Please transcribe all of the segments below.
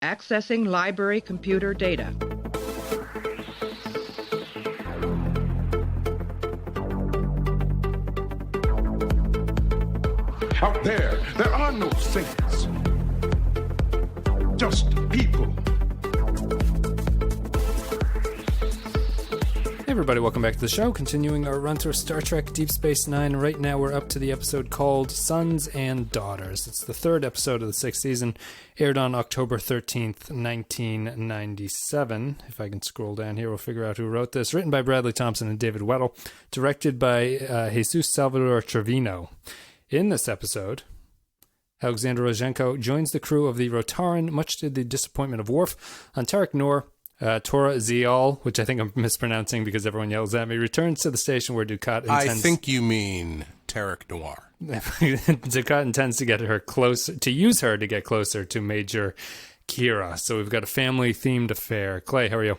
Accessing library computer data. Out there are no saints. Just people. Hey everybody, welcome back to the show. Continuing our run through Star Trek Deep Space Nine. Right now we're up to the episode called Sons and Daughters. It's the third episode of the sixth season, aired on October 13th, 1997. If I can scroll down here, we'll figure out who wrote this. Written by Bradley Thompson and David Weddle. Directed by Jesus Salvador Trevino. In this episode, Alexander Rozhenko joins the crew of the Rotaran, much to the disappointment of Worf. On Tarek Noor, Tora Ziyal, which I think I'm mispronouncing because everyone yells at me, returns to the station where Dukat intends... I think you mean Tarek Noir. Dukat intends to get her closer, to use her to get closer to Major Kira. So we've got a family-themed affair. Clay, how are you?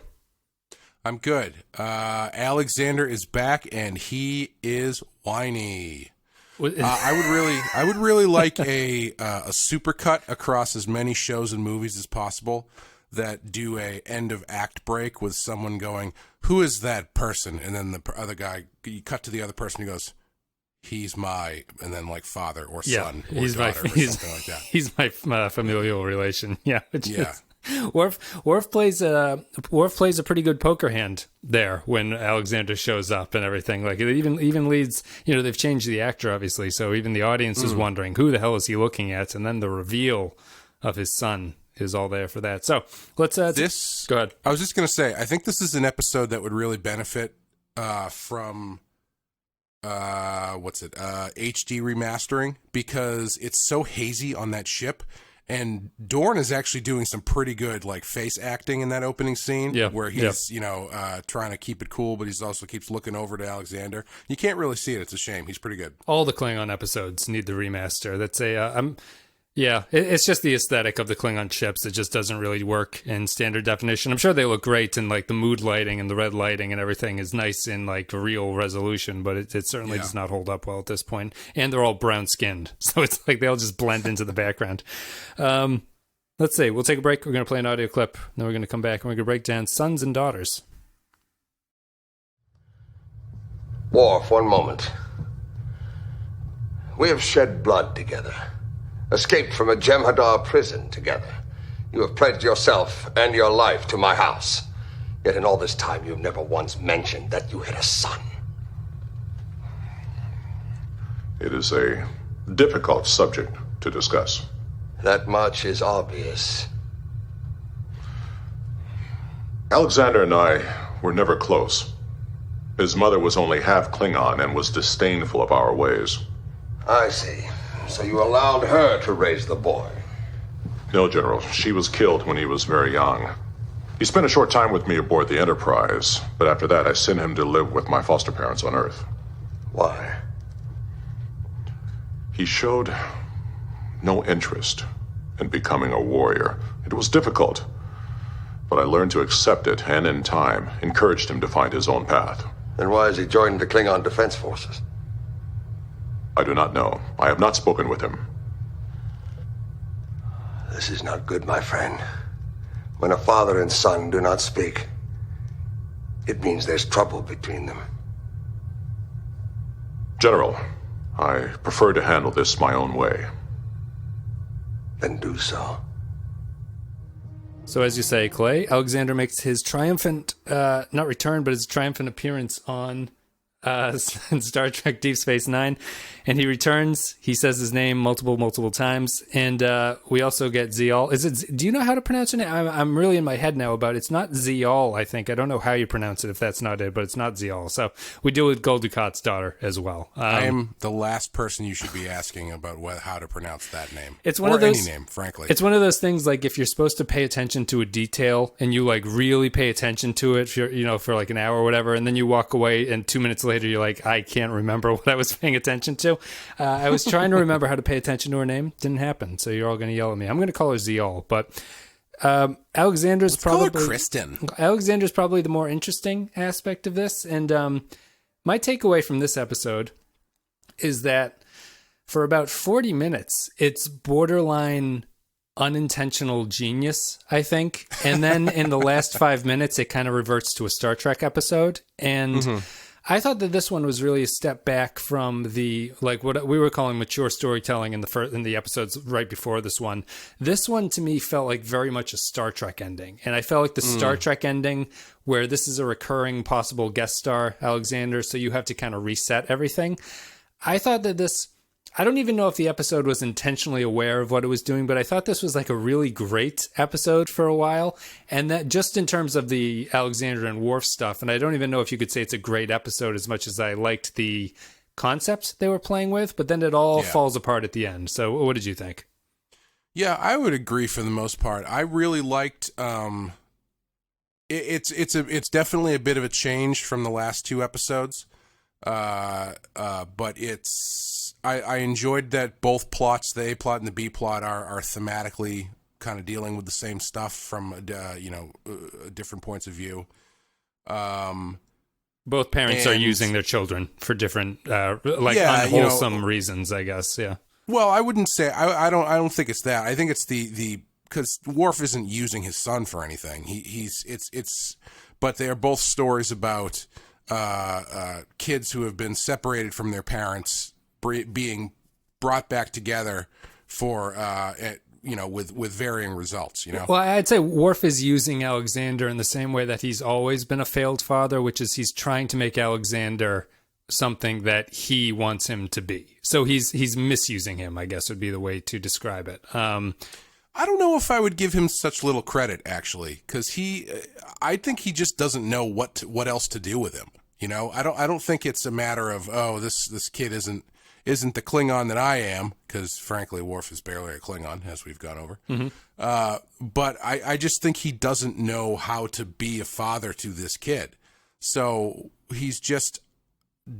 I'm good. Alexander is back, and he is whiny. I would really like a supercut across as many shows and movies as possible that do a end of act break with someone going, "Who is that person?" And then the other guy, you cut to the other person who goes, "He's my," and then like father or son or daughter or something like that. He's my familial relation. Yeah. Yeah. Worf plays a pretty good poker hand there when Alexander shows up and everything. Like it even leads, they've changed the actor obviously, so even the audience is wondering who the hell is he looking at, and then the reveal of his son is all there for that. So let's go ahead. I was just gonna say, I think this is an episode that would really benefit from HD remastering, because it's so hazy on that ship. And Dorn is actually doing some pretty good face acting in that opening scene, where he's trying to keep it cool, but he's also keeps looking over to Alexander. You can't really see it; it's a shame. He's pretty good. All the Klingon episodes need the remaster. That's it's just the aesthetic of the Klingon ships. It just doesn't really work in standard definition. I'm sure they look great, and the mood lighting and the red lighting and everything is nice in real resolution, but it certainly does not hold up well at this point. And they're all brown skinned, so it's they'll just blend into the background. Let's see. We'll take a break. We're going to play an audio clip. Then we're going to come back and we're going to break down Sons and Daughters. Worf, one moment. We have shed blood together. Escaped from a Jem'Hadar prison together. You have pledged yourself and your life to my house. Yet in all this time, you've never once mentioned that you had a son. It is a difficult subject to discuss. That much is obvious. Alexander and I were never close. His mother was only half Klingon and was disdainful of our ways. I see. So you allowed her to raise the boy? No, General. She was killed when he was very young. He spent a short time with me aboard the Enterprise, but after that I sent him to live with my foster parents on Earth. Why? He showed no interest in becoming a warrior. It was difficult, but I learned to accept it, and in time, encouraged him to find his own path. Then why has he joined the Klingon Defense Forces? I do not know. I have not spoken with him. This is not good, my friend. When a father and son do not speak, it means there's trouble between them. General, I prefer to handle this my own way. Then do so. So as you say, Clay, Alexander makes his triumphant, not return, but his triumphant appearance on Star Trek Deep Space Nine, and he returns. He says his name multiple times, and we also get Ziyal. Do you know how to pronounce your name? I'm really in my head now about it's not Ziyal. I think I don't know how you pronounce it if that's not it, but it's not Ziyal. So we deal with Gul Dukat's daughter as well. I am the last person you should be asking about how to pronounce that name. It's one of those, any name, frankly. It's one of those things if you're supposed to pay attention to a detail and you really pay attention to it, for an hour or whatever, and then you walk away and 2 minutes later you're like, I can't remember what I was paying attention to. I was trying to remember how to pay attention to her name. Didn't happen. So you're all going to yell at me. I'm going to call her Ziyal, but Alexander's probably Kristen. Alexander's probably the more interesting aspect of this. And my takeaway from this episode is that for about 40 minutes, it's borderline unintentional genius, I think. And then in the last 5 minutes, it kind of reverts to a Star Trek episode. And I thought that this one was really a step back from the, like, what we were calling mature storytelling in the episodes right before this one. This one to me felt like very much a Star Trek ending. And I felt like the Star Trek ending where this is a recurring possible guest star, Alexander, so you have to kind of reset everything. I thought that this, I don't even know if the episode was intentionally aware of what it was doing, but I thought this was like a really great episode for a while. And that just in terms of the Alexander and Worf stuff, and I don't even know if you could say it's a great episode as much as I liked the concepts they were playing with, but then it all falls apart at the end. So what did you think? Yeah, I would agree for the most part. I really liked, it's definitely a bit of a change from the last two episodes. But I enjoyed that both plots, the A plot and the B plot, are thematically kind of dealing with the same stuff from different points of view. Both parents are using their children for different unwholesome reasons, I guess. Yeah. Well, I wouldn't say I don't think it's that. I think it's the because Worf isn't using his son for anything. But they are both stories about kids who have been separated from their parents being brought back together for with varying results. Well, I'd say Worf is using Alexander in the same way that he's always been a failed father, which is he's trying to make Alexander something that he wants him to be. So he's misusing him, I guess would be the way to describe it. I don't know if I would give him such little credit, actually, because I think he just doesn't know what else to do with him. I don't think it's a matter of, this kid isn't the Klingon that I am, because frankly, Worf is barely a Klingon, as we've gone over. But I just think he doesn't know how to be a father to this kid. So he's just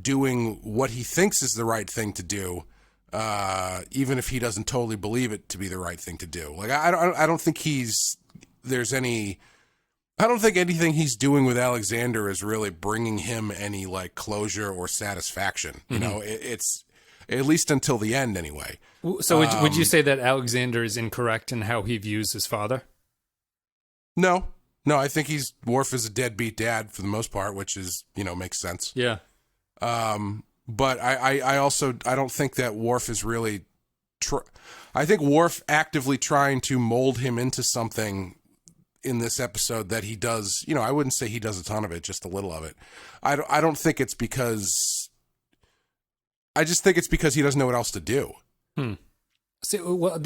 doing what he thinks is the right thing to do, even if he doesn't totally believe it to be the right thing to do. Like I don't think I don't think anything he's doing with Alexander is really bringing him any like closure or satisfaction. It's at least until the end anyway. So would you say that Alexander is incorrect in how he views his father? No, I think Worf is a deadbeat dad for the most part, which is, makes sense. Yeah. But I also don't think that Worf is really I think Worf actively trying to mold him into something in this episode that he does, I wouldn't say he does a ton of it, just a little of it. I don't think it's because, I just think it's because he doesn't know what else to do. See, what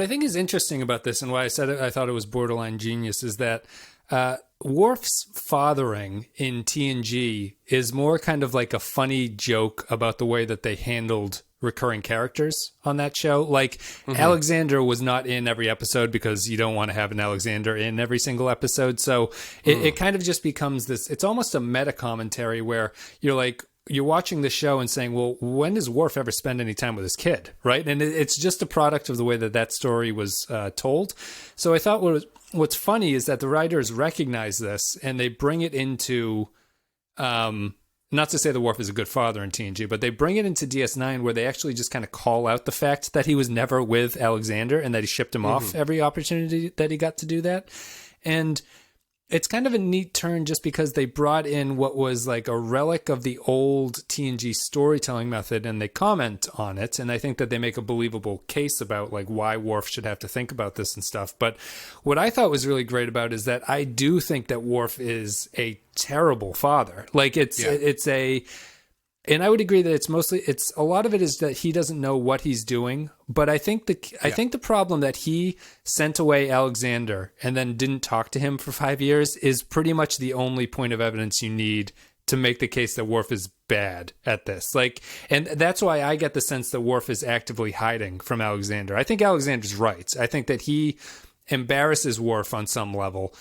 I think is interesting about this and why I said I thought it was borderline genius is that Worf's fathering in TNG is more kind of like a funny joke about the way that they handled recurring characters on that show. Like Alexander was not in every episode because you don't want to have an Alexander in every single episode. So it kind of just becomes this, it's almost a meta commentary where you're watching the show and saying, well, when does Worf ever spend any time with his kid? Right. And it's just a product of the way that story was told. So I thought what's funny is that the writers recognize this and they bring it into, not to say the Worf is a good father in TNG, but they bring it into DS9 where they actually just kind of call out the fact that he was never with Alexander and that he shipped him off every opportunity that he got to do that. And it's kind of a neat turn just because they brought in what was like a relic of the old TNG storytelling method and they comment on it. And I think that they make a believable case about like why Worf should have to think about this and stuff. But what I thought was really great about it is that I do think that Worf is a terrible father. Like and I would agree that a lot of it is that he doesn't know what he's doing. But I think the problem that he sent away Alexander and then didn't talk to him for 5 years is pretty much the only point of evidence you need to make the case that Worf is bad at this. And that's why I get the sense that Worf is actively hiding from Alexander. I think Alexander's right. I think that he embarrasses Worf on some level.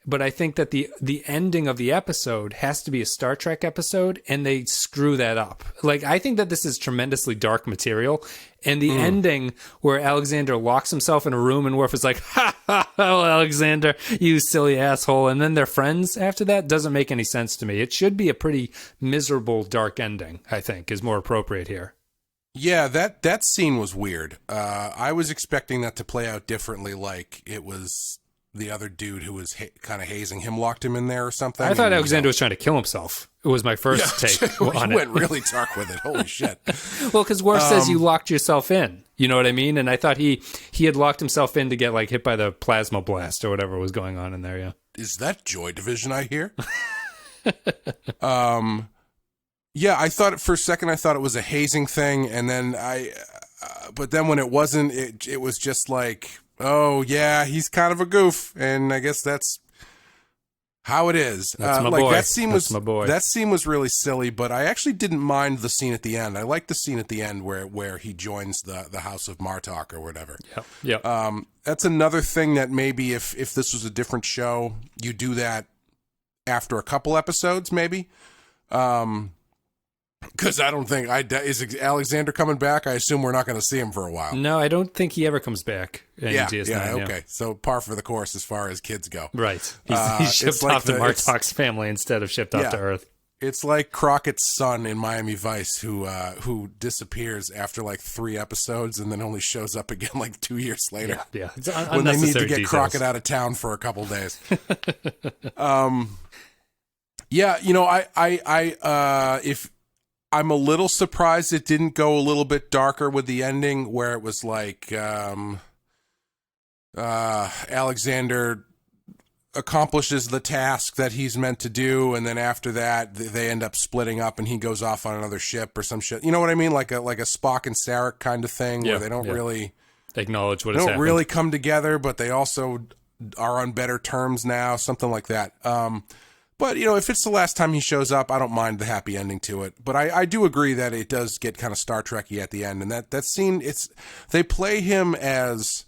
But I think that the ending of the episode has to be a Star Trek episode, and they screw that up. Like, I think that this is tremendously dark material, and the ending where Alexander locks himself in a room and Worf is like, ha, ha, oh, Alexander, you silly asshole, and then they're friends after that doesn't make any sense to me. It should be a pretty miserable, dark ending, I think, is more appropriate here. Yeah, that scene was weird. I was expecting that to play out differently, like it was the other dude who was kind of hazing him, locked him in there or something. I thought Alexander was trying to kill himself. It was my first take on it. You went really dark with it. Holy shit. Well, because Worf says you locked yourself in. You know what I mean? And I thought he had locked himself in to get like hit by the plasma blast or whatever was going on in there, yeah. Is that Joy Division I hear? Yeah, I thought for a second I thought it was a hazing thing, and then but then when it wasn't, it was just like, oh yeah, he's kind of a goof, and I guess that's how it is. That's my boy. That scene That's my boy. That scene was really silly, but I actually didn't mind the scene at the end. I liked the scene at the end where he joins the House of Martok or whatever. Yeah. That's another thing that maybe if this was a different show, you do that after a couple episodes, maybe. Because I don't think is Alexander coming back. I assume we're not going to see him for a while. No, I don't think he ever comes back in DS9. Yeah, okay. So par for the course as far as kids go. Right. He's shipped off to Martok's family instead of shipped off to Earth. It's like Crockett's son in Miami Vice who disappears after like 3 episodes and then only shows up again like 2 years later. Yeah. It's when they need to get details. Crockett out of town for a couple days. Yeah, you know, if I'm a little surprised it didn't go a little bit darker with the ending where it was like Alexander accomplishes the task that he's meant to do, and then after that they end up splitting up and he goes off on another ship or some shit. You know what I mean? Like a Spock and Sarek kind of thing where they don't really acknowledge what has happened. They don't happened. really come together, but they also are on better terms now, something like that. But, you know, if it's the last time he shows up, I don't mind the happy ending to it. But I do agree that it does get kind of Star Trek-y at the end. And that scene, they play him as...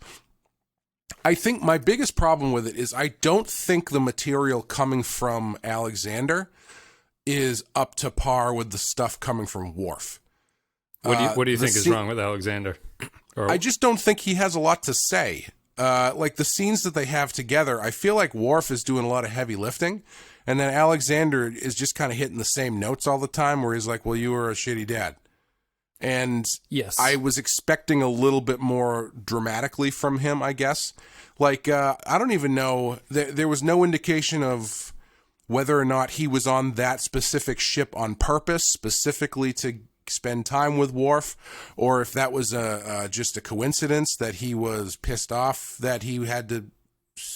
I think my biggest problem with it is I don't think the material coming from Alexander is up to par with the stuff coming from Worf. What do you think is wrong with Alexander? I just don't think he has a lot to say. Like the scenes that they have together, I feel like Worf is doing a lot of heavy lifting. And then Alexander is just kind of hitting the same notes all the time where he's like, well, you were a shitty dad. And yes, I was expecting a little bit more dramatically from him, I guess. Like, I don't even know. There was no indication of whether or not he was on that specific ship on purpose, specifically to spend time with Worf, or if that was just a coincidence that he was pissed off that he had to...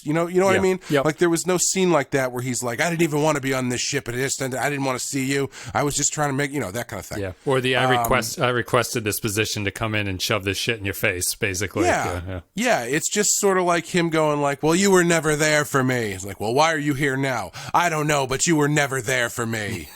You know what I mean? Yep. Like there was no scene like that where he's like, I didn't even want to be on this ship. I didn't want to see you. I was just trying to make, that kind of thing. Yeah. Or I requested this position to come in and shove this shit in your face, basically. Yeah. It's just sort of like him going like, well, you were never there for me. It's like, well, why are you here now? I don't know, but you were never there for me.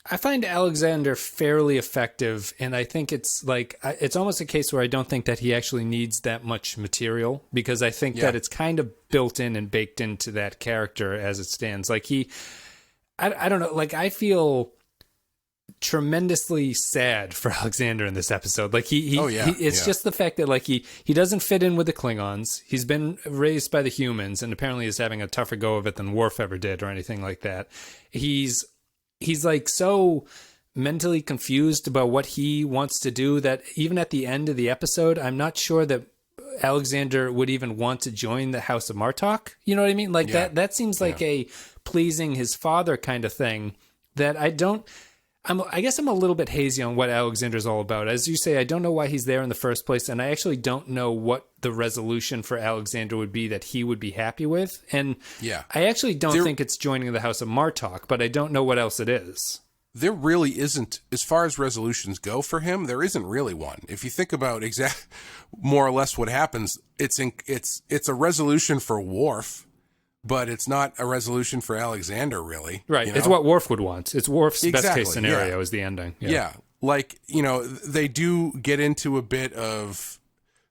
I find Alexander fairly effective, and I think it's like it's almost a case where I don't think that he actually needs that much material, because I think that it's kind of built in and baked into that character as it stands. Like I don't know, like I feel tremendously sad for Alexander in this episode. Like it's just the fact that like he doesn't fit in with the Klingons. He's been raised by the humans and apparently is having a tougher go of it than Worf ever did or anything like that. He's like so mentally confused about what he wants to do that even at the end of the episode, I'm not sure that Alexander would even want to join the House of Martok. You know what I mean? Like that seems like a pleasing his father kind of thing that I guess I'm a little bit hazy on what Alexander's all about. As you say, I don't know why he's there in the first place, and I actually don't know what the resolution for Alexander would be that he would be happy with. And I actually don't think it's joining the House of Martok, but I don't know what else it is. There really isn't, as far as resolutions go for him, there isn't really one. If you think about more or less what happens, it's a resolution for Worf, but it's not a resolution for Alexander, really. Right. It's what Worf would want. It's Worf's best case scenario is the ending. Yeah. Like, they do get into a bit of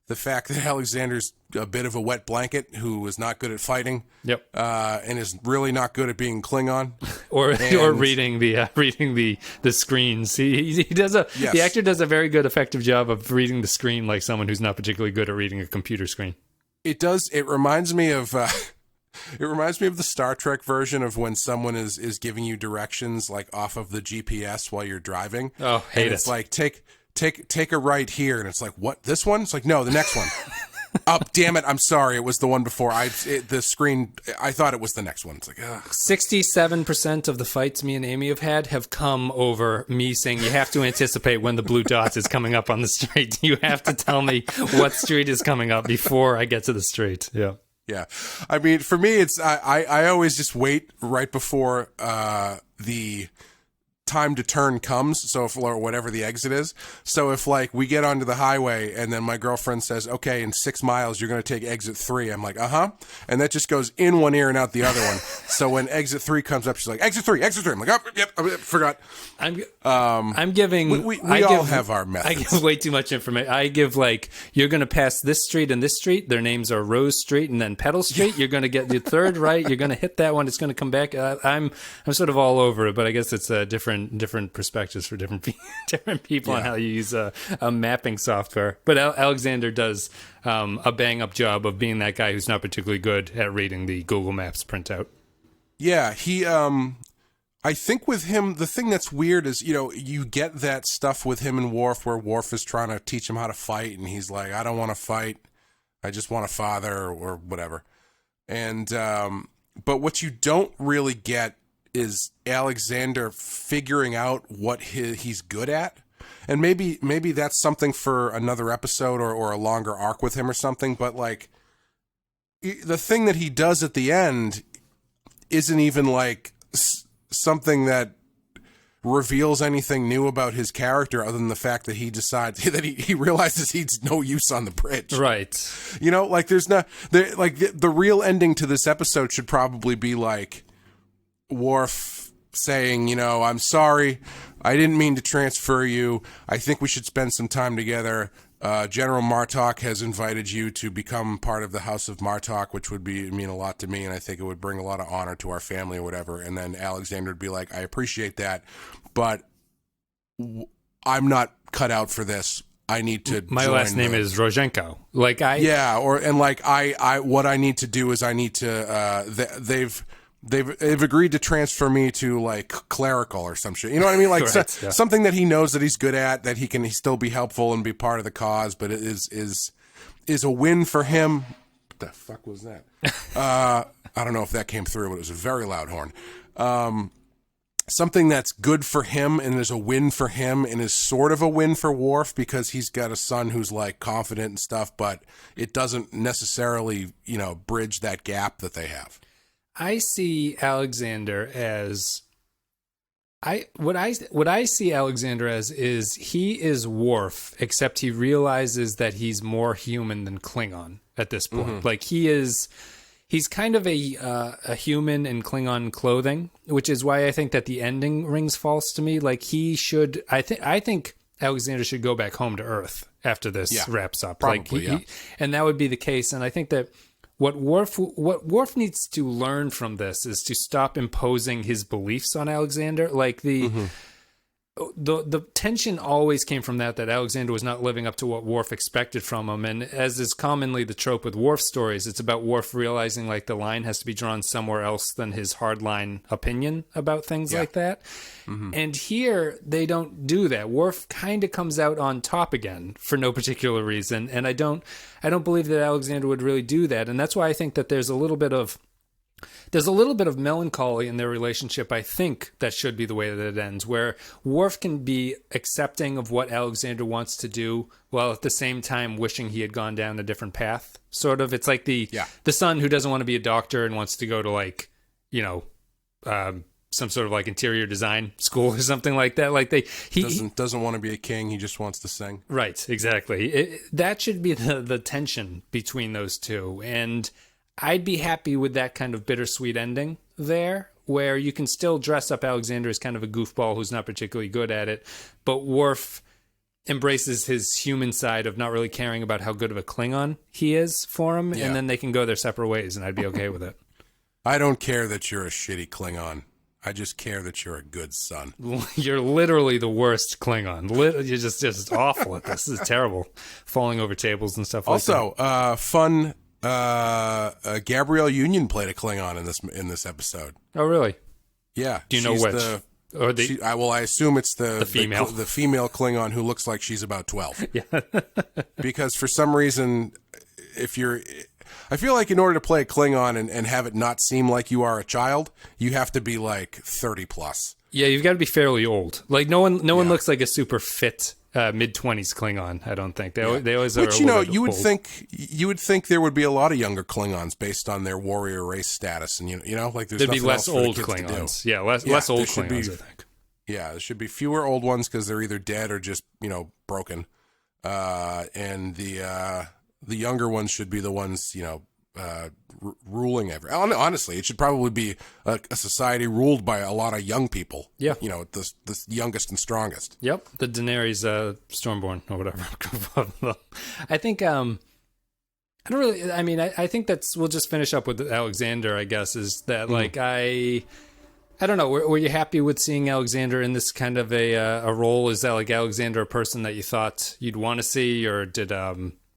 the fact that Alexander's a bit of a wet blanket who is not good at fighting. Yep. And is really not good at being Klingon. or reading the screens. He does the actor does a very good effective job of reading the screen like someone who's not particularly good at reading a computer screen. It does. It reminds me of It reminds me of the Star Trek version of when someone is giving you directions like off of the GPS while you're driving. Oh, hate it. It's like take a right here, and it's like, what? This one? It's like, no, the next one. Oh, damn it! I'm sorry. It was the one before. The screen. I thought it was the next one. It's like, ugh. 67% of the fights me and Amy have come over me saying you have to anticipate when the blue dot is coming up on the street. You have to tell me what street is coming up before I get to the street. Yeah. Yeah. I mean, for me, it's I always just wait right before the time to turn comes, so if, or whatever the exit is. So if like we get onto the highway and then my girlfriend says, okay, in 6 miles you're going to take exit 3, I'm like, and that just goes in one ear and out the other one. So when exit 3 comes up, she's like, exit 3. I'm like, oh, yep, I forgot. I'm giving we all have our methods. I give way too much information. I give like, you're going to pass this street and this street, their names are Rose Street and then Petal Street. You're going to get your third right, you're going to hit that one, it's going to come back. I'm sort of all over it, but I guess it's a different perspectives for different people on how you use a mapping software. But Alexander does a bang up job of being that guy who's not particularly good at reading the Google Maps printout. Yeah, he I think with him the thing that's weird is, you get that stuff with him and Worf where Worf is trying to teach him how to fight and he's like, I don't want to fight, I just want a father or whatever. And but what you don't really get is Alexander figuring out what he's good at. And maybe that's something for another episode or a longer arc with him or something. But like the thing that he does at the end isn't even like something that reveals anything new about his character other than the fact that he decides that he realizes he's no use on the bridge. Right. Like there's not the real ending to this episode should probably be like Worf saying, I'm sorry, I didn't mean to transfer you. I think we should spend some time together. General Martok has invited you to become part of the House of Martok, which would mean a lot to me, and I think it would bring a lot of honor to our family or whatever. And then Alexander would be like, I appreciate that, but I'm not cut out for this. I need to. My last name is Rozhenko. What I need to do is I need to. They've agreed to transfer me to like clerical or some shit. You know what I mean? Like right, something that he knows that he's good at, that he can still be helpful and be part of the cause, but it is a win for him. What the fuck was that? I don't know if that came through, but it was a very loud horn. Something that's good for him and is a win for him and is sort of a win for Worf because he's got a son who's like confident and stuff, but it doesn't necessarily, bridge that gap that they have. I see Alexander as what I see Alexander as is he is Worf, except he realizes that he's more human than Klingon at this point. Mm-hmm. Like he's kind of a human in Klingon clothing, which is why I think that the ending rings false to me. Like he should, I think Alexander should go back home to Earth after this wraps up. Probably, and that would be the case. And I think that what Worf needs to learn from this is to stop imposing his beliefs on Alexander. Like the tension always came from that Alexander was not living up to what Worf expected from him. And as is commonly the trope with Worf stories, it's about Worf realizing like the line has to be drawn somewhere else than his hardline opinion about things like that. Mm-hmm. And here they don't do that. Worf kind of comes out on top again for no particular reason. And I don't believe that Alexander would really do that. And that's why I think that there's a little bit of melancholy in their relationship, I think, that should be the way that it ends, where Worf can be accepting of what Alexander wants to do while at the same time wishing he had gone down a different path. Sort of. It's like the son who doesn't want to be a doctor and wants to go to like, some sort of like interior design school or something like that. Like he doesn't want to be a king. He just wants to sing. Right. Exactly. That should be the tension between those two. And I'd be happy with that kind of bittersweet ending there, where you can still dress up Alexander as kind of a goofball who's not particularly good at it, but Worf embraces his human side of not really caring about how good of a Klingon he is for him, and then they can go their separate ways, and I'd be okay with it. I don't care that you're a shitty Klingon. I just care that you're a good son. You're literally the worst Klingon. You're just awful at this. This is terrible. Falling over tables and stuff like that. Also, fun Gabrielle Union played a Klingon in this episode. Oh, really? Yeah. Do you know which? I assume it's the female. the female Klingon who looks like she's about 12. Yeah. Because for some reason, I feel like in order to play a Klingon and have it not seem like you are a child, you have to be like 30 plus. Yeah, you've got to be fairly old. Like no one looks like a super fit mid-20s Klingon. I don't think they always are. Which you would think there would be a lot of younger Klingons based on their warrior race status, and like there's there'd be less old Klingons. Yeah, less old Klingons. I think. Yeah, there should be fewer old ones because they're either dead or just broken, and the younger ones should be the ones ruling everything. Honestly, it should probably be a society ruled by a lot of young people. Yeah, the youngest and strongest. Yep, the Daenerys Stormborn or whatever. I think I don't really. I mean, I think we'll just finish up with Alexander. I guess is that like I don't know. Were you happy with seeing Alexander in this kind of a role? Is that like Alexander a person that you thought you'd want to see, or did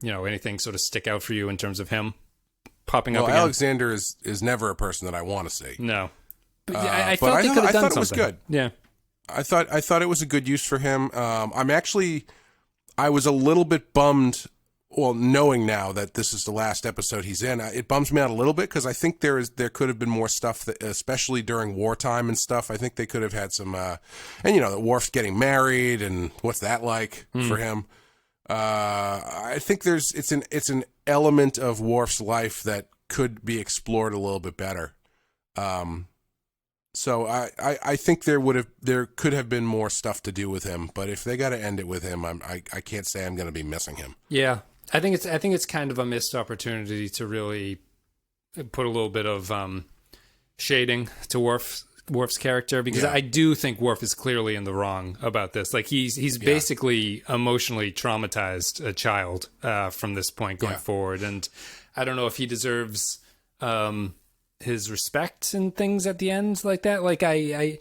anything sort of stick out for you in terms of him popping up again? Alexander is never a person that I want to see. No. But I felt they could have done something. It was good. Yeah. I thought it was a good use for him. I was a little bit bummed, well, knowing now that this is the last episode he's in. It bums me out a little bit because I think there could have been more stuff, that, especially during wartime and stuff. I think they could have had some, that Worf's getting married and what's that like for him. I think it's an element of Worf's life that could be explored a little bit better. So I think there could have been more stuff to do with him, but if they got to end it with him, I can't say I'm going to be missing him. Yeah, I think it's kind of a missed opportunity to really put a little bit of shading to Worf's character, because I do think Worf is clearly in the wrong about this. Like he's basically emotionally traumatized a child from this point going forward, and I don't know if he deserves his respect and things at the end like that. Like I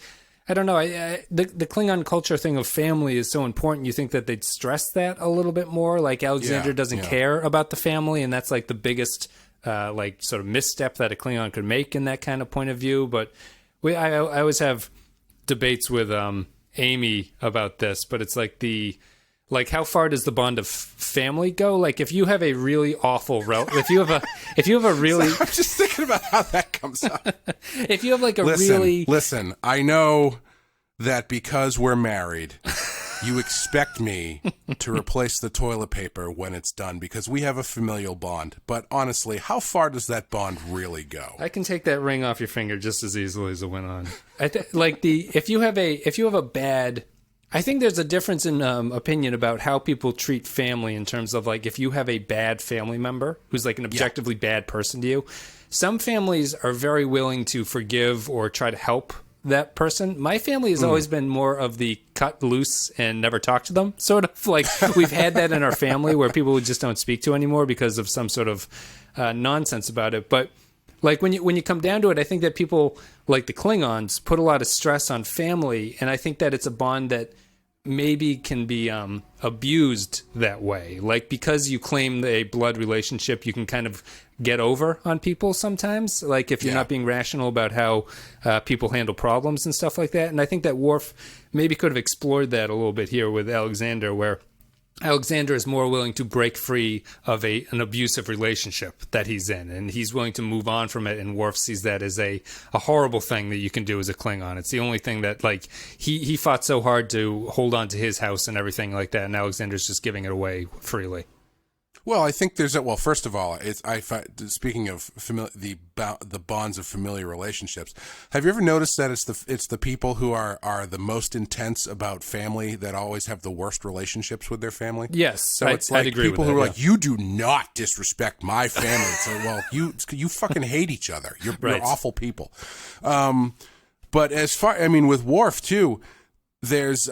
don't know. The Klingon culture thing of family is so important. You think that they'd stress that a little bit more. Like Alexander doesn't care about the family, and that's like the biggest like sort of misstep that a Klingon could make in that kind of point of view. But I always have debates with Amy about this, but it's like how far does the bond of family go? Like if you have a really awful if you have a really I'm just thinking about how that comes up. If you have like listen, I know that because we're married, you expect me to replace the toilet paper when it's done because we have a familial bond. But honestly, how far does that bond really go? I can take that ring off your finger just as easily as it went on. If you have a bad, I think there's a difference in opinion about how people treat family in terms of like if you have a bad family member who's like an objectively bad person to you. Some families are very willing to forgive or try to help that person. My family has always been more of the cut loose and never talk to them sort of. Like we've had that in our family where people we just don't speak to anymore because of some sort of nonsense about it. But like when you come down to it, I think that people like the Klingons put a lot of stress on family, and I think that it's a bond that maybe can be abused that way. Like because you claim a blood relationship, you can kind of get over on people sometimes, like if you're not being rational about how people handle problems and stuff like that. And I think that Worf maybe could have explored that a little bit here with Alexander, where Alexander is more willing to break free of an abusive relationship that he's in, and he's willing to move on from it, and Worf sees that as a horrible thing that you can do as a Klingon. It's the only thing that, like, he fought so hard to hold on to his house and everything like that, and Alexander's just giving it away freely. Well, I think there's first of all, speaking of the bonds of familiar relationships, have you ever noticed that it's the people who are the most intense about family that always have the worst relationships with their family? Yes, so it's like people who are like, you do not disrespect my family. It's like, well, you fucking hate each other. You're awful people. But as far, with Worf too, there's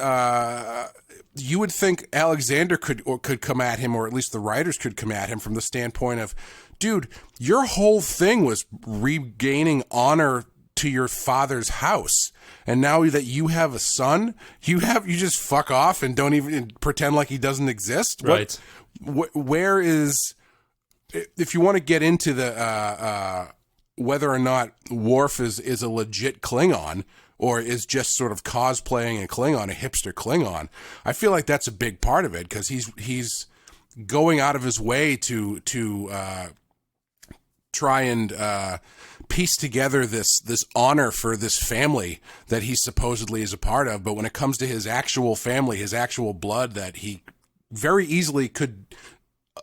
you would think Alexander could come at him, or at least the writers could come at him from the standpoint of, dude, your whole thing was regaining honor to your father's house, and now that you have a son, you just fuck off and don't even pretend like he doesn't exist. Right? Where is if you want to get into the whether or not Worf is a legit Klingon or is just sort of cosplaying a Klingon, a hipster Klingon, I feel like that's a big part of it, because he's going out of his way to try and piece together this honor for this family that he supposedly is a part of. But when it comes to his actual family, his actual blood, that he very easily could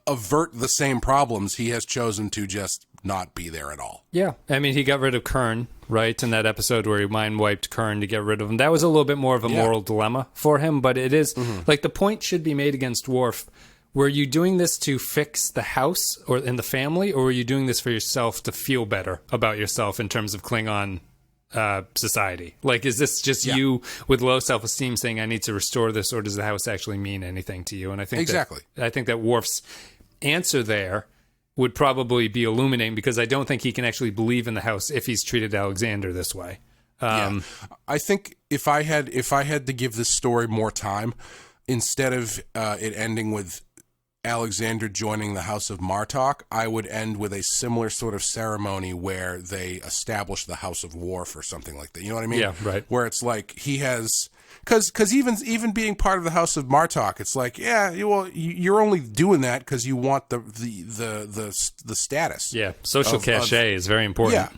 avert the same problems, he has chosen to just not be there at all. Yeah. I mean, he got rid of Kern, right? In that episode where he mind wiped Kern to get rid of him. That was a little bit more of a moral dilemma for him, but it is like the point should be made against Worf. Were you doing this to fix the house or in the family, or were you doing this for yourself to feel better about yourself in terms of Klingon society? Like, is this just you with low self-esteem saying, I need to restore this, or does the house actually mean anything to you? And I think I think that Worf's answer there would probably be illuminating, because I don't think he can actually believe in the house if he's treated Alexander this way. I think if I had to give this story more time, instead of it ending with Alexander joining the House of Martok, I would end with a similar sort of ceremony where they establish the House of Worf or something like that. You know what I mean? Yeah, right. Where it's like he has, because even being part of the House of Martok, it's like, you're only doing that because you want the status. Yeah, social cachet is very important.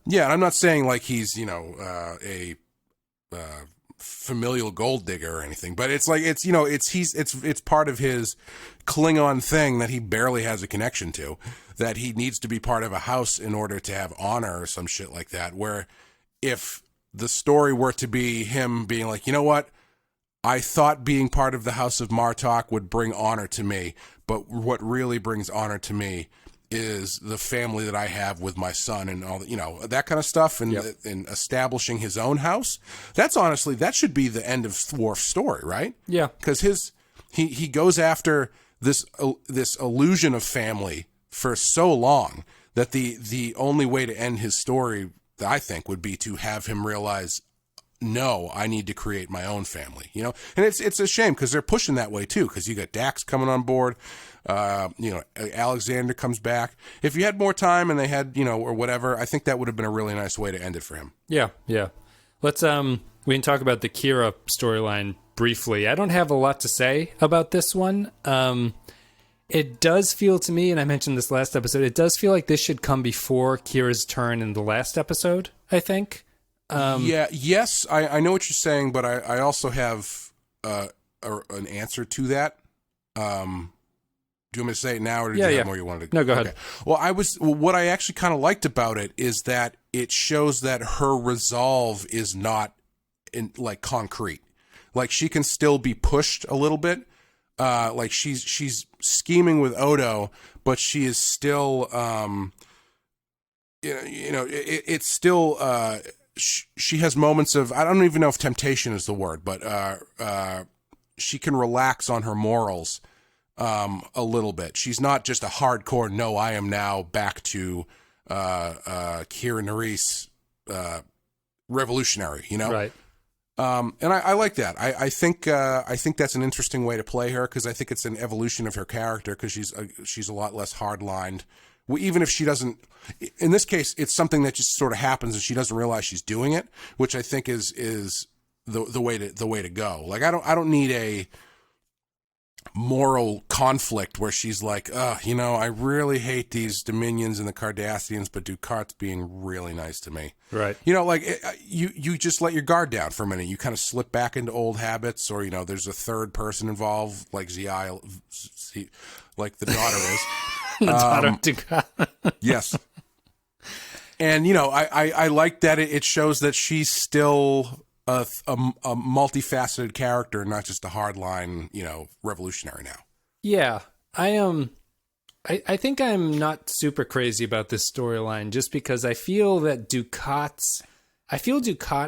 Yeah, and I'm not saying like he's a familial gold digger or anything, but it's like it's part of his Klingon thing that he barely has a connection to, that he needs to be part of a house in order to have honor or some shit like that. Where if the story were to be him being like, you know what, I thought being part of the House of Martok would bring honor to me, but what really brings honor to me is the family that I have with my son and all that, that kind of stuff, and and establishing his own house. That should be the end of Worf's story, right? Yeah, because he goes after this illusion of family for so long that the only way to end his story, I think, would be to have him realize, no, I need to create my own family, and it's a shame because they're pushing that way too, because you got Dax coming on board, Alexander comes back. If you had more time and they had, or whatever, I think that would have been a really nice way to end it for him. Yeah. Let's we can talk about the Kira storyline briefly. I don't have a lot to say about this one. It does feel to me, and I mentioned this last episode, it does feel like this should come before Kira's turn in the last episode, I think. Yes, I know what you're saying, but I also have an answer to that. Do you want me to say it now, or do you have more you wanted to? No, go ahead. Okay. Well, what I actually kind of liked about it is that it shows that her resolve is not concrete. Like, she can still be pushed a little bit. Like she's scheming with Odo, but she is still, it's still. She has moments of, I don't even know if temptation is the word, but she can relax on her morals a little bit. She's not just a hardcore, no, I am now back to Kira Nerys revolutionary, Right. And I like that. I think that's an interesting way to play her, because I think it's an evolution of her character, because she's a lot less hard-lined. Even if she doesn't, in this case, it's something that just sort of happens and she doesn't realize she's doing it, which I think is the way to go. Like, I don't need a moral conflict where she's like, I really hate these Dominions and the Cardassians, but Dukat's being really nice to me. Right. You just let your guard down for a minute. You kind of slip back into old habits, or, there's a third person involved, like Ziyal, like the daughter is. The daughter of Dukat. Yes. And, I like that it shows that she's still a multifaceted character, not just a hardline, revolutionary now. Yeah. I think I'm not super crazy about this storyline, just because I feel that Dukat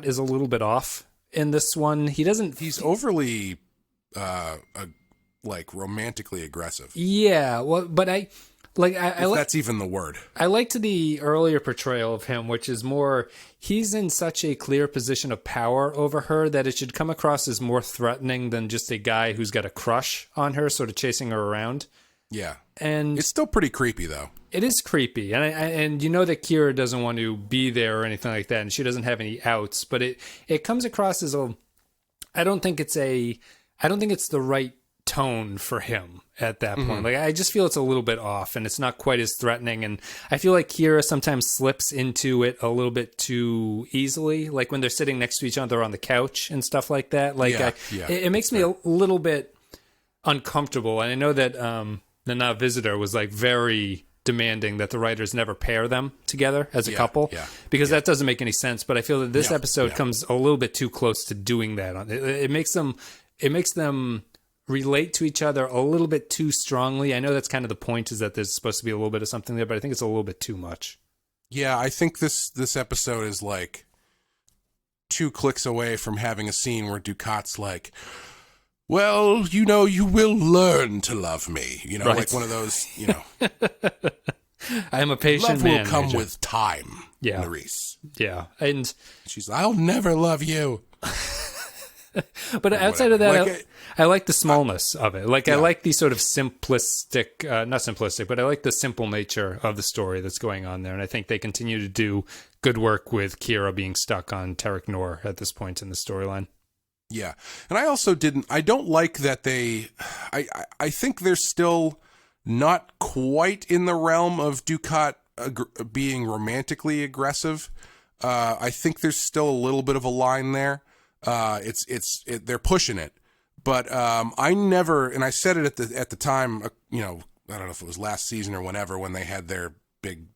is a little bit off in this one. He's overly romantically aggressive. Yeah, well, but that's even the word. I liked the earlier portrayal of him, which is more, he's in such a clear position of power over her that it should come across as more threatening than just a guy who's got a crush on her, sort of chasing her around. Yeah. And it's still pretty creepy, though. It is creepy, and you know that Kira doesn't want to be there or anything like that, and she doesn't have any outs. But it comes across as I don't think it's the right tone for him at that point. Like, I just feel it's a little bit off, and it's not quite as threatening. And I feel like Kira sometimes slips into it a little bit too easily, like when they're sitting next to each other on the couch and stuff like that. Like, it makes me a little bit uncomfortable. And I know that the Now Visitor was like very demanding that the writers never pair them together as a couple, because that doesn't make any sense. But I feel that this episode comes a little bit too close to doing that. It makes them relate to each other a little bit too strongly. I know that's kind of the point, is that there's supposed to be a little bit of something there, but I think it's a little bit too much. Yeah, I think this episode is like 2 clicks away from having a scene where Dukat's like, well, you know, you will learn to love me. You know, right. Like one of those, you know. I am a patient man. Love will come Major. with time, Yeah. Maurice. Yeah. And she's like, I'll never love you. But outside of that, I like the smallness of it. Like, I like the sort of simplistic, not simplistic, but I like the simple nature of the story that's going on there. And I think they continue to do good work with Kira being stuck on Terek Nor at this point in the storyline. Yeah. And I don't like that I think they're still not quite in the realm of Dukat being romantically aggressive. I think there's still a little bit of a line there. They're pushing it, but I never, and I said it at the time, you know, I don't know if it was last season or whenever, when they had their big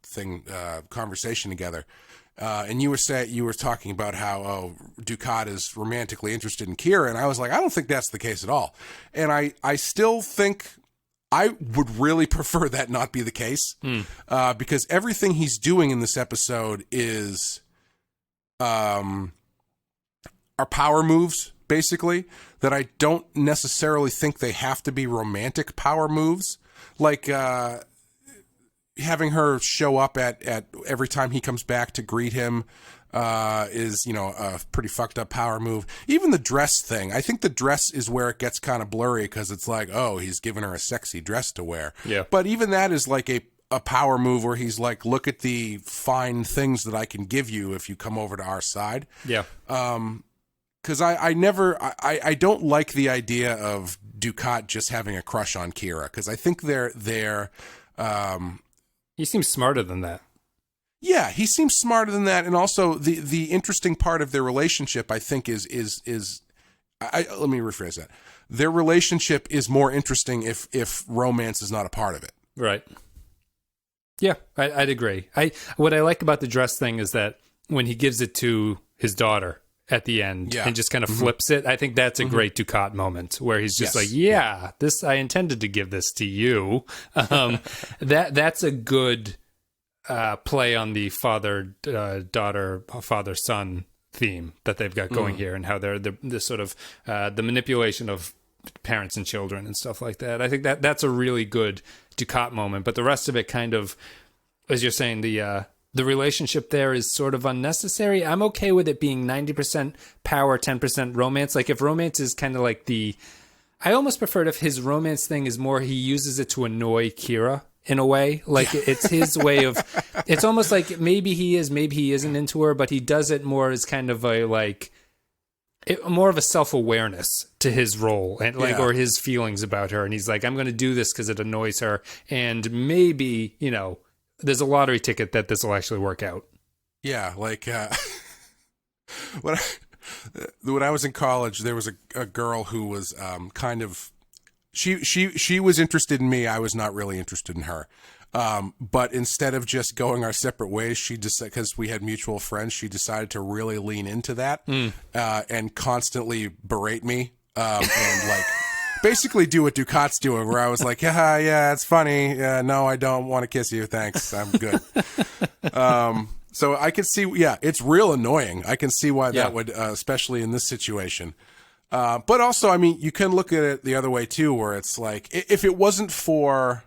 conversation together. And you were talking about how Dukat is romantically interested in Kira, and I was like, I don't think that's the case at all. And I still think I would really prefer that not be the case, because everything he's doing in this episode is are power moves, basically, that I don't necessarily think they have to be romantic power moves. Like having her show up at every time he comes back to greet him is, you know, a pretty fucked up power move. Even the dress thing, I think the dress is where it gets kind of blurry, because it's like, oh, he's giving her a sexy dress to wear. Yeah. But even that is like a power move where he's like, look at the fine things that I can give you if you come over to our side. Yeah. Because I don't like the idea of Dukat just having a crush on Kira, because I think they're he seems smarter than that. Yeah, he seems smarter than that, and also the interesting part of their relationship, I think, is let me rephrase that. Their relationship is more interesting if romance is not a part of it. Right. Yeah, I'd agree. What I like about the dress thing is that when he gives it to his daughter at the end and just kind of flips it, I think that's a great Dukat moment where he's just like, this, I intended to give this to you. That's a good play on the father-daughter, father-son theme that they've got going here, and how they're the sort of the manipulation of parents and children and stuff like that. I think that's a really good Dukat moment, but the rest of it kind of, as you're saying, the relationship there is sort of unnecessary. I'm okay with it being 90% power, 10% romance. Like, if romance is kind of like I almost prefer it if his romance thing is more, he uses it to annoy Kira in a way. Like, it's his way of, it's almost like maybe he is, maybe he isn't into her, but he does it more as kind of a, like, more of a self-awareness to his role and or his feelings about her. And he's like, I'm going to do this because it annoys her. And maybe, you know, there's a lottery ticket that this will actually work out. Yeah, like when I was in college, there was a girl who was kind of she was interested in me. I was not really interested in her. But instead of just going our separate ways, she just, because we had mutual friends, she decided to really lean into that and constantly berate me and like. Basically do what Dukat's doing, where I was like, yeah, it's funny. No, I don't want to kiss you. Thanks. I'm good. So I can see, it's real annoying. I can see why that would, especially in this situation. But also, I mean, you can look at it the other way too, where it's like, if it wasn't for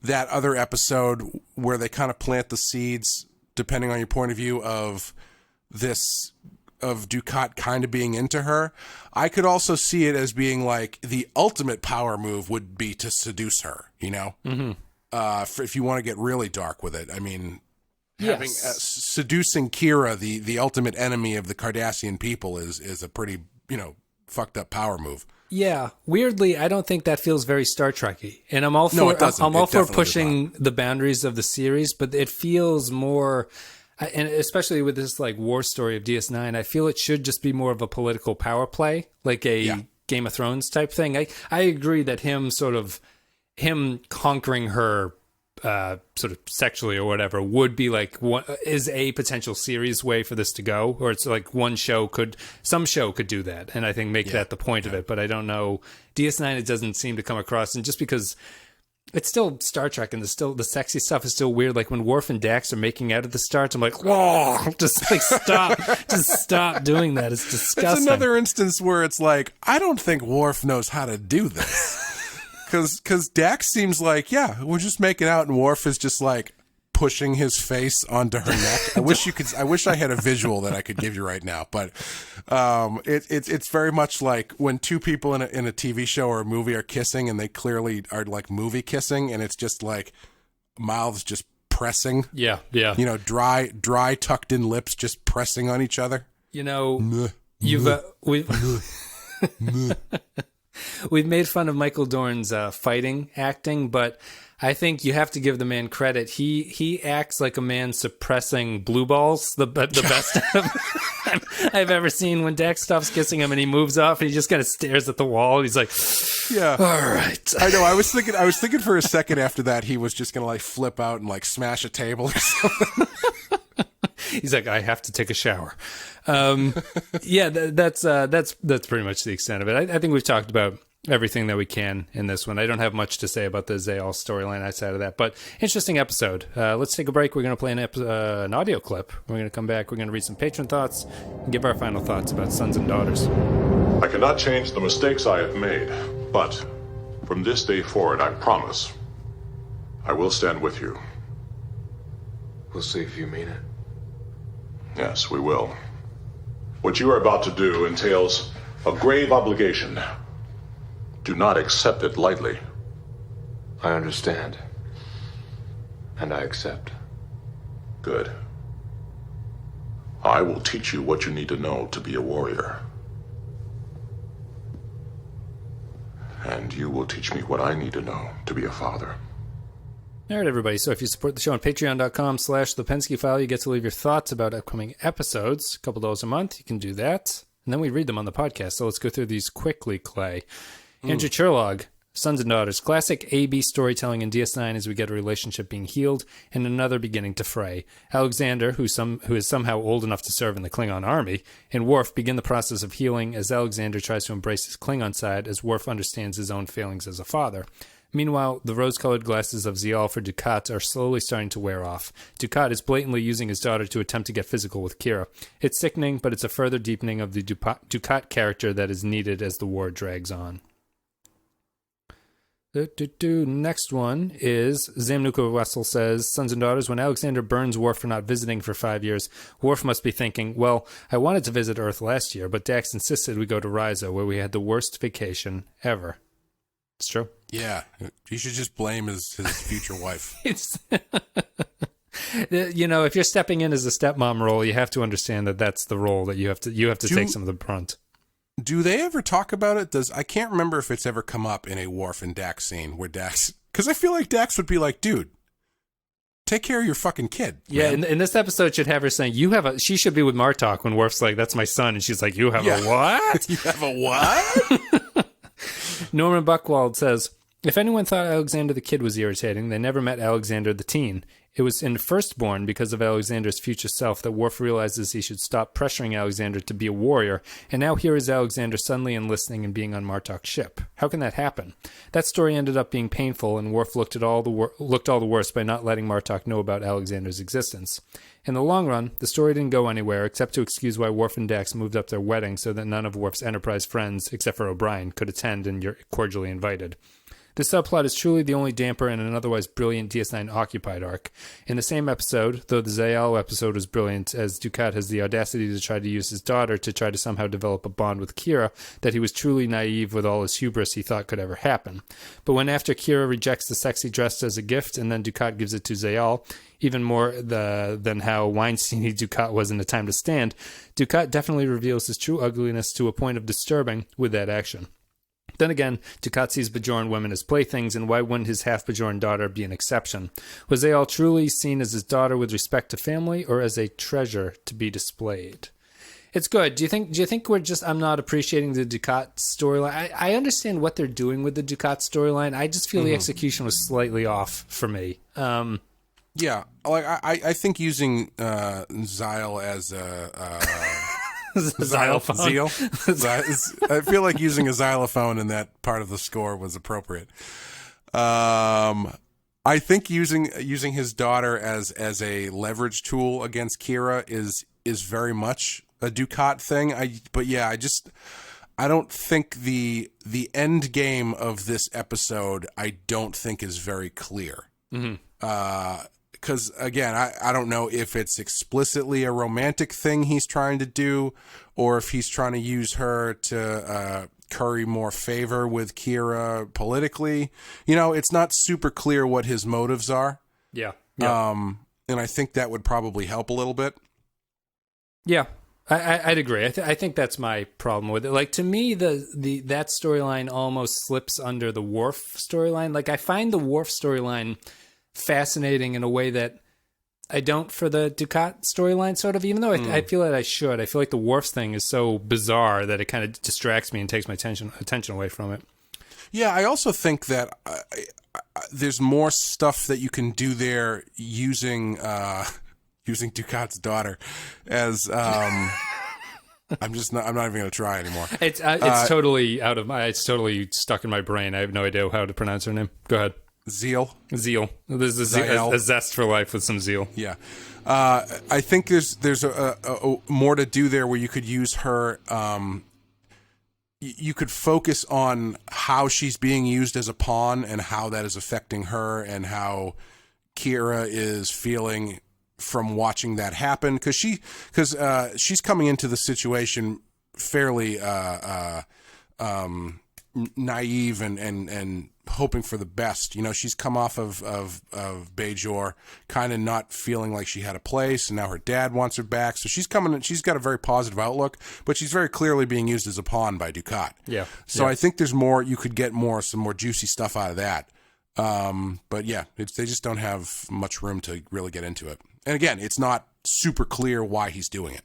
that other episode where they kind of plant the seeds, depending on your point of view, of this Dukat kind of being into her. I could also see it as being like the ultimate power move would be to seduce her, you know? Mm-hmm. If you want to get really dark with it. I mean, having seducing Kira, the ultimate enemy of the Cardassian people, is a pretty, fucked up power move. Yeah, weirdly, I don't think that feels very Star Trek-y. And I'm all for I'm all for pushing the boundaries of the series, but it feels more, and especially with this like war story of DS9, I feel it should just be more of a political power play, like a Game of Thrones type thing. I agree that him conquering her sort of sexually or whatever would be like is a potential series way for this to go, or it's like some show could do that, and I think make that the point of it. But I don't know, DS9 it doesn't seem to come across, and just because it's still Star Trek and the sexy stuff is still weird. Like when Worf and Dax are making out at the start, I'm like, whoa, just like stop doing that. It's disgusting. It's another instance where it's like, I don't think Worf knows how to do this. Because Dax seems like, we're just making out, and Worf is just like pushing his face onto her neck. I wish I had a visual that I could give you right now, but it's very much like when two people in a TV show or a movie are kissing, and they clearly are like movie kissing, and it's just like mouths just pressing. Yeah. Dry tucked in lips just pressing on each other. We've made fun of Michael Dorn's fighting acting, but I think you have to give the man credit. He acts like a man suppressing blue balls, the best I've ever seen. When Dax stops kissing him and he moves off and he just kind of stares at the wall. He's like, all right. I know. I was thinking for a second after that he was just going to like flip out and like smash a table or something. He's like, I have to take a shower. That's pretty much the extent of it. I think we've talked about everything that we can in this one. I don't have much to say about the Ziyal storyline outside of that, but interesting episode. Let's take a break. We're going to play an audio clip. We're going to come back. We're going to read some patron thoughts and give our final thoughts about Sons and Daughters. I cannot change the mistakes I have made, but from this day forward, I promise I will stand with you. We'll see if you mean it. Yes, we will. What you are about to do entails a grave obligation. Do not accept it lightly. I understand. And I accept. Good. I will teach you what you need to know to be a warrior. And you will teach me what I need to know to be a father. All right, everybody. So if you support the show on patreon.com/the Pensky File, you get to leave your thoughts about upcoming episodes. A couple $2 a month. You can do that. And then we read them on the podcast. So let's go through these quickly, Clay. Andrew Churlog, Sons and Daughters. Classic A-B storytelling in DS9 as we get a relationship being healed and another beginning to fray. Alexander, who is somehow old enough to serve in the Klingon army, and Worf begin the process of healing as Alexander tries to embrace his Klingon side as Worf understands his own failings as a father. Meanwhile, the rose-colored glasses of Ziyal for Dukat are slowly starting to wear off. Dukat is blatantly using his daughter to attempt to get physical with Kira. It's sickening, but it's a further deepening of the Dukat character that is needed as the war drags on. Next one is Zamnuka Wessel says, Sons and Daughters, when Alexander burns Worf for not visiting for 5 years, Worf must be thinking, well, I wanted to visit Earth last year, but Dax insisted we go to Risa, where we had the worst vacation ever. It's true. Yeah, you should just blame his future wife. If you're stepping in as a stepmom role, you have to understand that that's the role that you have to take some of the brunt. Do they ever talk about it? I can't remember if it's ever come up in a Worf and Dax scene where Dax, because I feel like Dax would be like, dude, take care of your fucking kid. Yeah, in this episode should have her saying, she should be with Martok when Worf's like, that's my son. And she's like, you have a what? You have a what? Norman Buckwald says, if anyone thought Alexander the kid was irritating, they never met Alexander the teen. It was in Firstborn, because of Alexander's future self, that Worf realizes he should stop pressuring Alexander to be a warrior, and now here is Alexander suddenly enlisting and being on Martok's ship. How can that happen? That story ended up being painful, and Worf looked all the worse by not letting Martok know about Alexander's existence. In the long run, the story didn't go anywhere, except to excuse why Worf and Dax moved up their wedding so that none of Worf's Enterprise friends, except for O'Brien, could attend and you're cordially invited. The subplot is truly the only damper in an otherwise brilliant DS9 occupied arc. In the same episode, though the Ziyal episode was brilliant, as Dukat has the audacity to try to use his daughter to try to somehow develop a bond with Kira, that he was truly naive with all his hubris he thought could ever happen. But when after Kira rejects the sexy dress as a gift and then Dukat gives it to Ziyal, even more than how Weinstein-y Dukat was in A Time to Stand, Dukat definitely reveals his true ugliness to a point of disturbing with that action. Then again, Dukat sees Bajoran women as playthings, and why wouldn't his half-Bajoran daughter be an exception? Was Ziyal truly seen as his daughter with respect to family, or as a treasure to be displayed? It's good. Do you think we're just, I'm not appreciating the Dukat storyline? I understand what they're doing with the Dukat storyline. I just feel the execution was slightly off for me. Yeah, like I think using Ziyal as a Xylophone. I feel like using a xylophone in that part of the score was appropriate. I think using his daughter as a leverage tool against Kira is very much a Dukat thing. I don't think the end game of this episode I don't think is very clear. Because, again, I don't know if it's explicitly a romantic thing he's trying to do or if he's trying to use her to curry more favor with Kira politically. You know, it's not super clear what his motives are. Yeah. And I think that would probably help a little bit. Yeah, I'd agree. I think that's my problem with it. Like, to me, that storyline almost slips under the Worf storyline. Like, I find the Worf storyline fascinating in a way that I don't for the Dukat storyline, sort of, even though I feel that I should. I feel like the Worf thing is so bizarre that it kind of distracts me and takes my attention away from it. Yeah, I also think that there's more stuff that you can do there using Dukat's daughter as I'm not even going to try anymore. It's totally it's totally stuck in my brain. I have no idea how to pronounce her name. Go ahead. Zeal. There's a zest for life with some zeal. Yeah. I think there's a more to do there where you could use her. You could focus on how she's being used as a pawn and how that is affecting her and how Kira is feeling from watching that happen. Because she's coming into the situation fairly naive and hoping for the best. You know, she's come off of Bajor, kind of not feeling like she had a place, and now her dad wants her back. So she's got a very positive outlook, but she's very clearly being used as a pawn by Dukat. Yeah. So I think there's more, you could get some more juicy stuff out of that. But yeah, they just don't have much room to really get into it. And again, it's not super clear why he's doing it.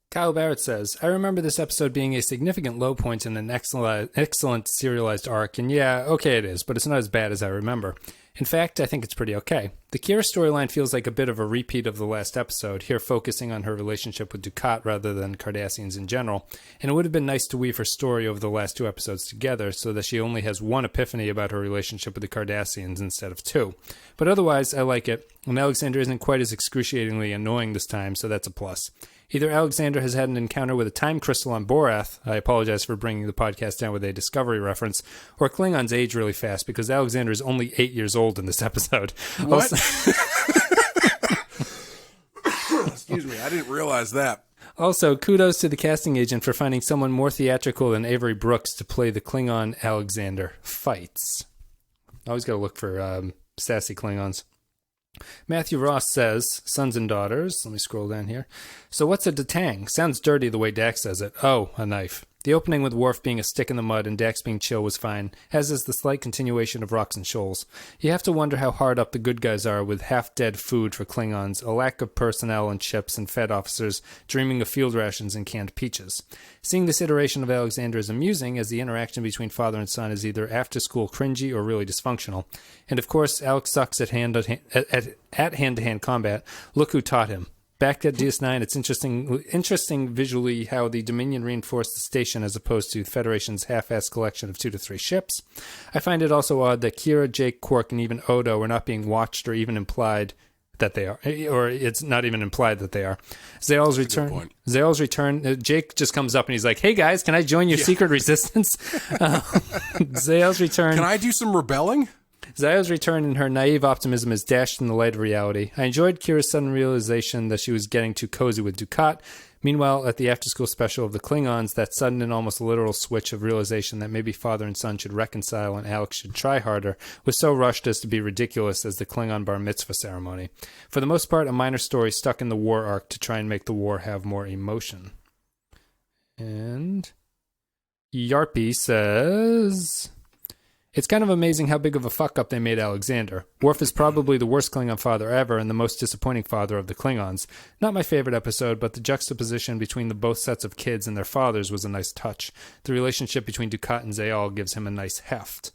Kyle Barrett says, I remember this episode being a significant low point in an excellent serialized arc, and yeah, okay it is, but it's not as bad as I remember. In fact, I think it's pretty okay. The Kira storyline feels like a bit of a repeat of the last episode, here focusing on her relationship with Dukat rather than Cardassians in general, and it would have been nice to weave her story over the last two episodes together so that she only has one epiphany about her relationship with the Cardassians instead of two. But otherwise, I like it, and Alexander isn't quite as excruciatingly annoying this time, so that's a plus. Either Alexander has had an encounter with a time crystal on Borath, I apologize for bringing the podcast down with a Discovery reference, or Klingons age really fast because Alexander is only 8 years old in this episode. What? Excuse me, I didn't realize that. Also, kudos to the casting agent for finding someone more theatrical than Avery Brooks to play the Klingon Alexander fights. Always got to look for sassy Klingons. Matthew Ross says, sons and daughters. Let me scroll down here. So what's a detang? Sounds dirty the way Dax says it. Oh, a knife. The opening with Worf being a stick in the mud and Dax being chill was fine, as is the slight continuation of Rocks and Shoals. You have to wonder how hard up the good guys are with half-dead food for Klingons, a lack of personnel and ships, and Fed officers dreaming of field rations and canned peaches. Seeing this iteration of Alexander is amusing, as the interaction between father and son is either after-school cringy or really dysfunctional. And of course, Alex sucks at hand-to-hand combat. Look who taught him. Back at DS9, it's interesting visually how the Dominion reinforced the station as opposed to the Federation's half-assed collection of 2 to 3 ships. I find it also odd that Kira, Jake, Quark, and even Odo are not being watched or even implied that they are, or it's not even implied that they are. Ziyal's return. Jake just comes up and he's like, "Hey guys, can I join your secret resistance?" Ziyal's return. Can I do some rebelling? Ziyal's return and her naive optimism is dashed in the light of reality. I enjoyed Kira's sudden realization that she was getting too cozy with Dukat. Meanwhile, at the after-school special of the Klingons, that sudden and almost literal switch of realization that maybe father and son should reconcile and Alex should try harder was so rushed as to be ridiculous as the Klingon bar mitzvah ceremony. For the most part, a minor story stuck in the war arc to try and make the war have more emotion. And Yarpy says, "It's kind of amazing how big of a fuck-up they made Alexander. Worf is probably the worst Klingon father ever and the most disappointing father of the Klingons. Not my favorite episode, but the juxtaposition between the both sets of kids and their fathers was a nice touch. The relationship between Dukat and Ziyal gives him a nice heft."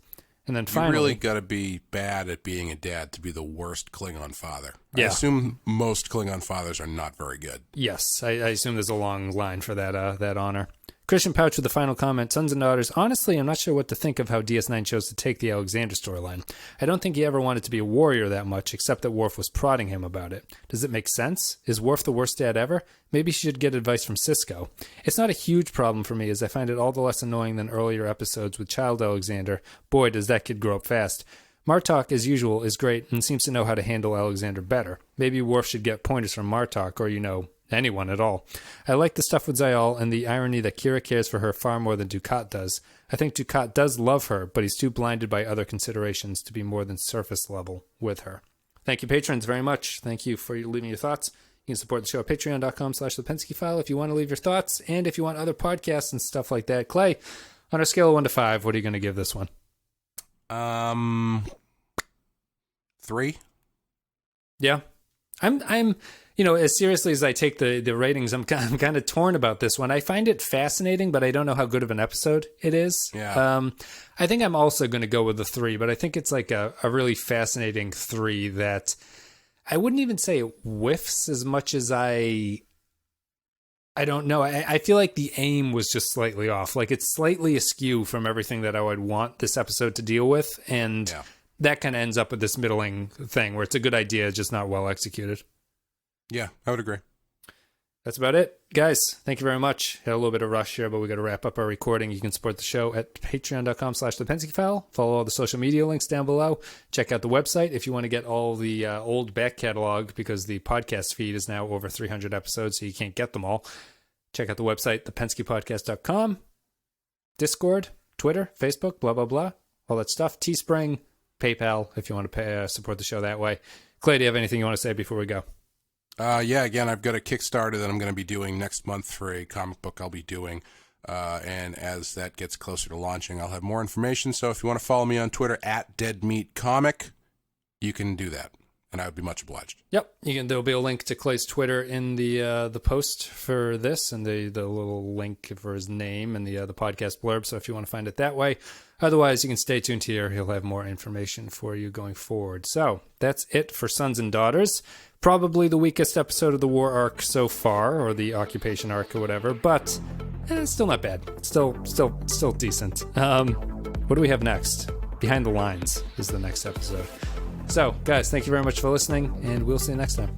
And then finally... You really got to be bad at being a dad to be the worst Klingon father. Yeah. I assume most Klingon fathers are not very good. Yes, I assume there's a long line for that honor. Christian Pouch with the final comment, "Sons and daughters, honestly, I'm not sure what to think of how DS9 chose to take the Alexander storyline. I don't think he ever wanted to be a warrior that much, except that Worf was prodding him about it. Does it make sense? Is Worf the worst dad ever? Maybe she should get advice from Sisko. It's not a huge problem for me, as I find it all the less annoying than earlier episodes with child Alexander. Boy, does that kid grow up fast. Martok, as usual, is great and seems to know how to handle Alexander better. Maybe Worf should get pointers from Martok, or, anyone at all. I like the stuff with Ziyal and the irony that Kira cares for her far more than Dukat does. I think Dukat does love her, but he's too blinded by other considerations to be more than surface level with her." Thank you, patrons, very much. Thank you for leaving your thoughts. You can support the show at patreon.com/the Pensky File if you want to leave your thoughts, and if you want other podcasts and stuff like that. Clay, on a scale of 1 to 5, what are you going to give this one? 3. Yeah. I'm as seriously as I take the ratings, I'm kind of torn about this one. I find it fascinating, but I don't know how good of an episode it is. Yeah. I think I'm also going to go with a 3, but I think it's like a really fascinating 3 that I wouldn't even say it whiffs as much as I don't know. I feel like the aim was just slightly off. Like it's slightly askew from everything that I would want this episode to deal with. And that kind of ends up with this middling thing where it's a good idea, just not well executed. Yeah, I would agree. That's about it. Guys, thank you very much. Had a little bit of rush here, but we got to wrap up our recording. You can support the show at patreon.com/the Pensky File. Follow all the social media links down below. Check out the website if you want to get all the old back catalog, because the podcast feed is now over 300 episodes, so you can't get them all. Check out the website, thepenskypodcast.com. Discord, Twitter, Facebook, blah, blah, blah. All that stuff. Teespring, PayPal, if you want to support the show that way. Clay, do you have anything you want to say before we go? Again, I've got a Kickstarter that I'm going to be doing next month for a comic book I'll be doing. And as that gets closer to launching, I'll have more information. So if you want to follow me on Twitter at DeadMeatComic, you can do that. And I would be much obliged. Yep. There'll be a link to Clay's Twitter in the post for this, and the little link for his name and the podcast blurb. So if you want to find it that way. Otherwise, you can stay tuned here. He'll have more information for you going forward. So that's it for Sons and Daughters. Probably the weakest episode of the war arc so far, or the occupation arc or whatever, but it's still not bad. Still decent. What do we have next? Behind the Lines is the next episode. So, guys, thank you very much for listening, and we'll see you next time.